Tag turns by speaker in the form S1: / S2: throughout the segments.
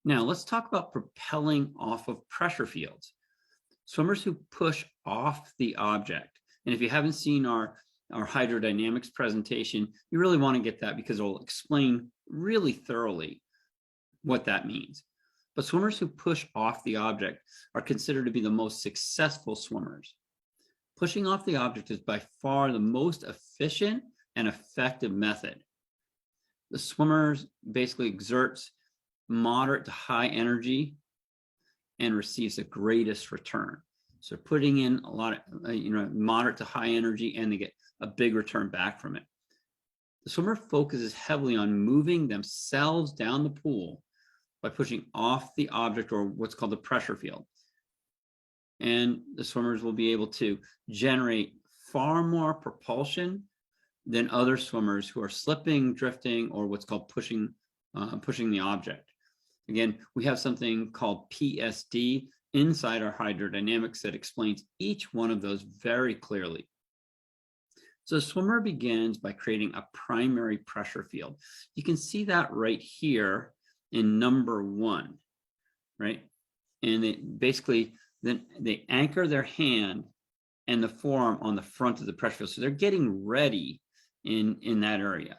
S1: Now let's talk about propelling off of pressure fields. Swimmers who push off the object. And if you haven't seen our hydrodynamics presentation, you really want to get that because it'll explain really thoroughly what that means. But swimmers who push off the object are considered to be the most successful swimmers. Pushing off the object is by far the most efficient and effective method. The swimmers basically exerts moderate to high energy and receives the greatest return. So putting in a lot of, moderate to high energy, and they get a big return back from it. The swimmer focuses heavily on moving themselves down the pool by pushing off the object, or what's called the pressure field. And the swimmers will be able to generate far more propulsion than other swimmers who are slipping, drifting, or what's called pushing the object. Again, we have something called PSD inside our hydrodynamics that explains each one of those very clearly. So the swimmer begins by creating a primary pressure field. You can see that right here in number 1, right? And then they anchor their hand and the forearm on the front of the pressure field. So they're getting ready in that area,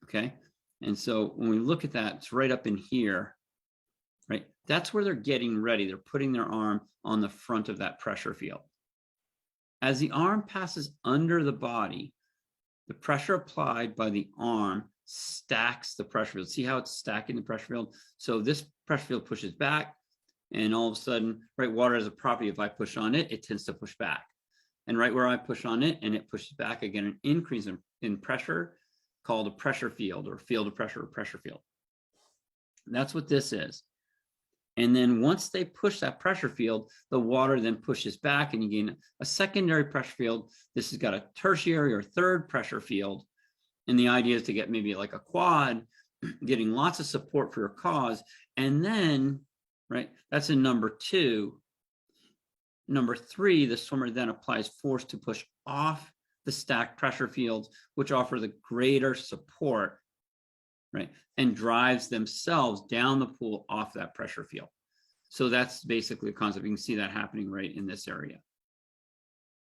S1: okay? And so when we look at that, it's right up in here, right? That's where they're getting ready. They're putting their arm on the front of that pressure field. As the arm passes under the body, the pressure applied by the arm stacks the pressure field. See how it's stacking the pressure field? So this pressure field pushes back, and all of a sudden, right, water has a property. If I push on it, it tends to push back. And right where I push on it and it pushes back, again, an increase in pressure called a pressure field, or field of pressure, or pressure field. That's what this is. And then once they push that pressure field, the water then pushes back and you gain a secondary pressure field. This has got a tertiary or third pressure field. And the idea is to get maybe like a quad, getting lots of support for your cause. And then, right, that's in number 2. Number 3, the swimmer then applies force to push off the stacked pressure fields, which offer the greater support, right, and drives themselves down the pool off that pressure field. So that's basically the concept. You can see that happening right in this area.